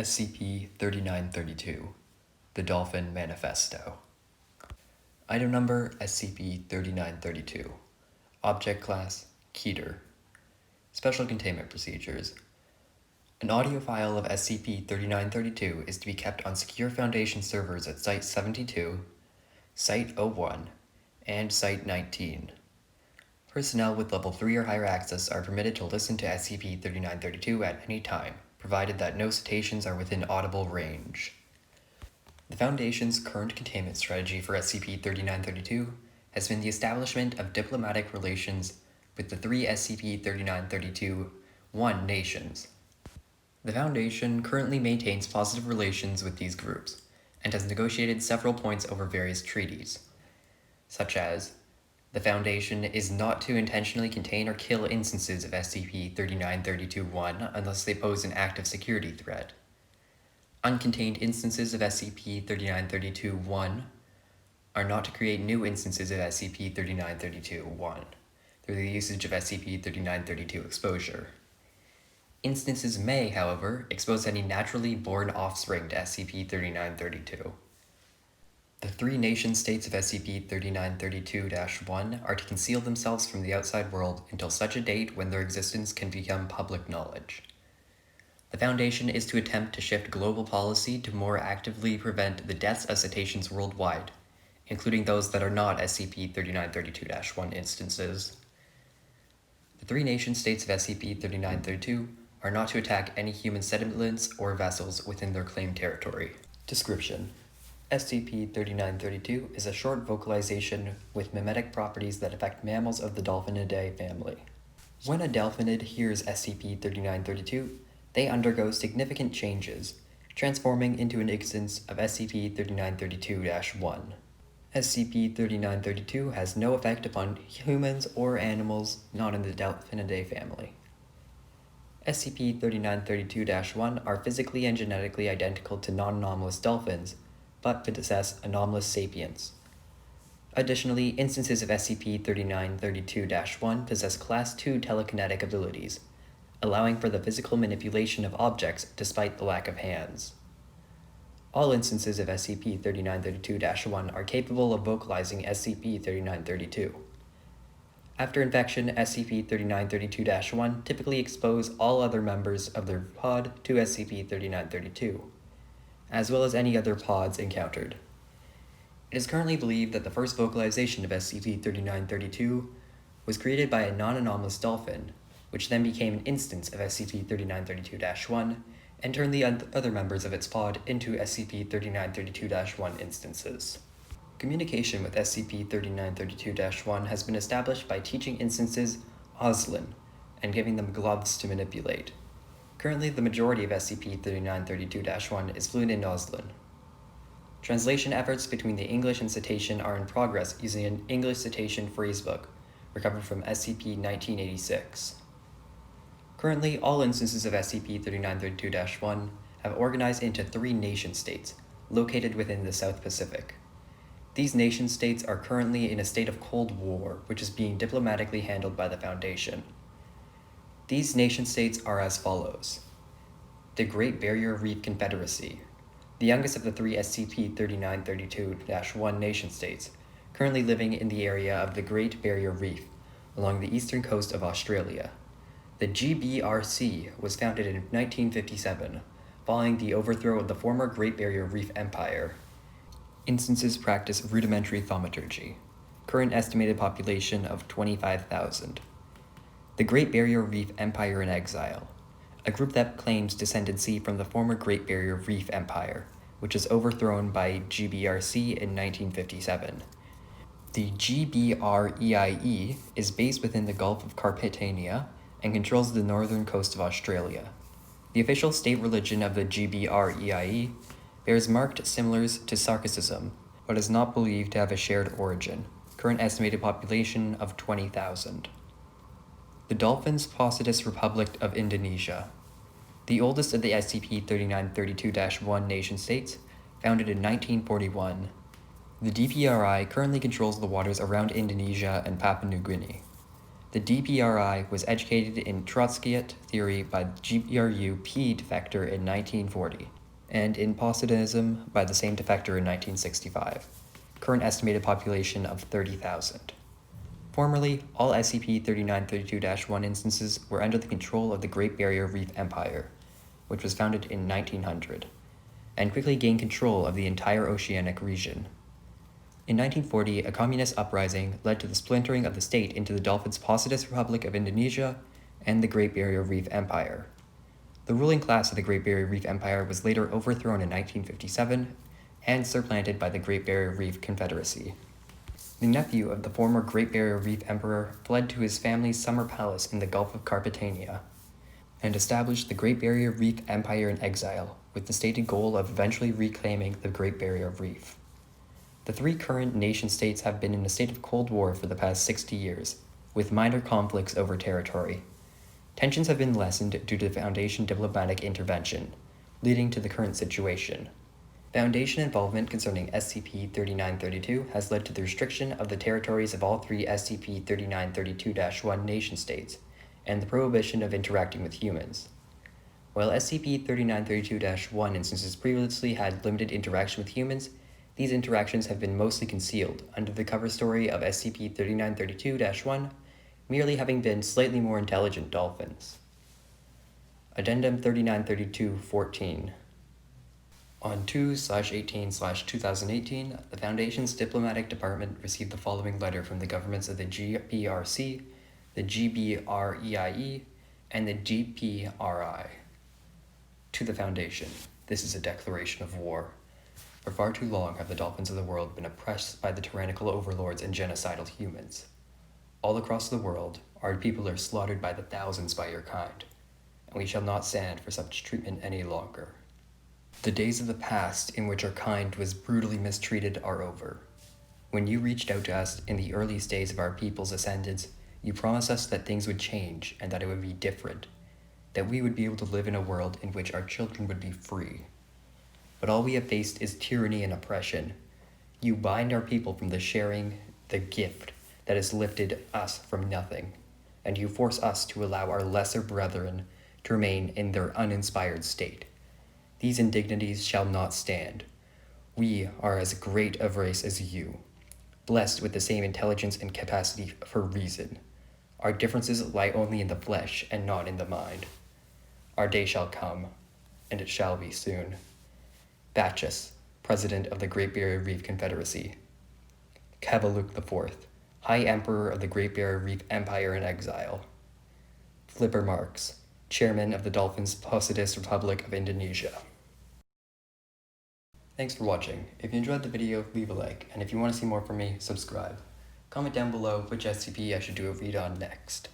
SCP-3932, the Dolphin Manifesto. Item number SCP-3932. Object Class Keter. Special Containment Procedures. An audio file of SCP-3932 is to be kept on secure Foundation servers at Site-72, Site-01, and Site-19. Personnel with Level 3 or higher access are permitted to listen to SCP-3932 at any time, provided that no citations are within audible range. The Foundation's current containment strategy for SCP-3932 has been the establishment of diplomatic relations with the three SCP-3932-1 nations. The Foundation currently maintains positive relations with these groups, and has negotiated several points over various treaties, such as the Foundation is not to intentionally contain or kill instances of SCP-3932-1 unless they pose an active security threat. Uncontained instances of SCP-3932-1 are not to create new instances of SCP-3932-1 through the usage of SCP-3932 exposure. Instances may, however, expose any naturally born offspring to SCP-3932. The three nation-states of SCP-3932-1 are to conceal themselves from the outside world until such a date when their existence can become public knowledge. The Foundation is to attempt to shift global policy to more actively prevent the deaths of cetaceans worldwide, including those that are not SCP-3932-1 instances. The three nation-states of SCP-3932 are not to attack any human settlements or vessels within their claimed territory. Description: SCP-3932 is a short vocalization with mimetic properties that affect mammals of the Dolphinidae family. When a delphinid hears SCP-3932, they undergo significant changes, transforming into an instance of SCP-3932-1. SCP-3932 has no effect upon humans or animals not in the Dolphinidae family. SCP-3932-1 are physically and genetically identical to non-anomalous dolphins, but possess anomalous sapience. Additionally, instances of SCP-3932-1 possess Class II telekinetic abilities, allowing for the physical manipulation of objects despite the lack of hands. All instances of SCP-3932-1 are capable of vocalizing SCP-3932. After infection, SCP-3932-1 typically expose all other members of their pod to SCP-3932, as well as any other pods encountered. It is currently believed that the first vocalization of SCP-3932 was created by a non-anomalous dolphin, which then became an instance of SCP-3932-1 and turned the other members of its pod into SCP-3932-1 instances. Communication with SCP-3932-1 has been established by teaching instances Oslin and giving them gloves to manipulate. Currently, the majority of SCP-3932-1 is fluent in Oslin. Translation efforts between the English and cetacean are in progress using an English cetacean phrasebook, recovered from SCP-1986. Currently, all instances of SCP-3932-1 have organized into three nation-states, located within the South Pacific. These nation-states are currently in a state of Cold War, which is being diplomatically handled by the Foundation. These nation-states are as follows: the Great Barrier Reef Confederacy, the youngest of the three SCP-3932-1 nation-states, currently living in the area of the Great Barrier Reef, along the eastern coast of Australia. The GBRC was founded in 1957, following the overthrow of the former Great Barrier Reef Empire. Instances practice rudimentary thaumaturgy. Current estimated population of 25,000. The Great Barrier Reef Empire in Exile, a group that claims descendancy from the former Great Barrier Reef Empire, which was overthrown by GBRC in 1957. The GBREIE is based within the Gulf of Carpatania and controls the northern coast of Australia. The official state religion of the GBREIE bears marked similars to Sarkicism, but is not believed to have a shared origin. Current estimated population of 20,000. The Dolphins Positus Republic of Indonesia, the oldest of the SCP-3932-1 nation-states, founded in 1941. The DPRI currently controls the waters around Indonesia and Papua New Guinea. The DPRI was educated in Trotskyite theory by the GRU-P defector in 1940, and in Positivism by the same defector in 1965. Current estimated population of 30,000. Formerly, all SCP-3932-1 instances were under the control of the Great Barrier Reef Empire, which was founded in 1900, and quickly gained control of the entire oceanic region. In 1940, a communist uprising led to the splintering of the state into the Dolphin's Positist Republic of Indonesia and the Great Barrier Reef Empire. The ruling class of the Great Barrier Reef Empire was later overthrown in 1957 and supplanted by the Great Barrier Reef Confederacy. The nephew of the former Great Barrier Reef Emperor fled to his family's summer palace in the Gulf of Carpatania and established the Great Barrier Reef Empire in exile, with the stated goal of eventually reclaiming the Great Barrier Reef. The three current nation-states have been in a state of Cold War for the past 60 years, with minor conflicts over territory. Tensions have been lessened due to the Foundation diplomatic intervention, leading to the current situation. Foundation involvement concerning SCP-3932 has led to the restriction of the territories of all three SCP-3932-1 nation-states, and the prohibition of interacting with humans. While SCP-3932-1 instances previously had limited interaction with humans, these interactions have been mostly concealed under the cover story of SCP-3932-1 merely having been slightly more intelligent dolphins. Addendum 3932-14. On 2/18/2018, the Foundation's Diplomatic Department received the following letter from the governments of the GBRC, the GBREIE, and the GPRI. To the Foundation, this is a declaration of war. For far too long have the dolphins of the world been oppressed by the tyrannical overlords and genocidal humans. All across the world, our people are slaughtered by the thousands by your kind, and we shall not stand for such treatment any longer. The days of the past in which our kind was brutally mistreated are over. When you reached out to us in the earliest days of our people's ascendance, you promised us that things would change and that it would be different, that we would be able to live in a world in which our children would be free. But all we have faced is tyranny and oppression. You bind our people from the sharing, the gift that has lifted us from nothing, and you force us to allow our lesser brethren to remain in their uninspired state. These indignities shall not stand. We are as great a race as you, blessed with the same intelligence and capacity for reason. Our differences lie only in the flesh and not in the mind. Our day shall come, and it shall be soon. Bacchus, President of the Great Barrier Reef Confederacy. Kavaluk IV, High Emperor of the Great Barrier Reef Empire in exile. Flipper Marx, Chairman of the Dolphin's Positist Republic of Indonesia. Thanks for watching. If you enjoyed the video, leave a like, and if you want to see more from me, subscribe. Comment down below which SCP I should do a read on next.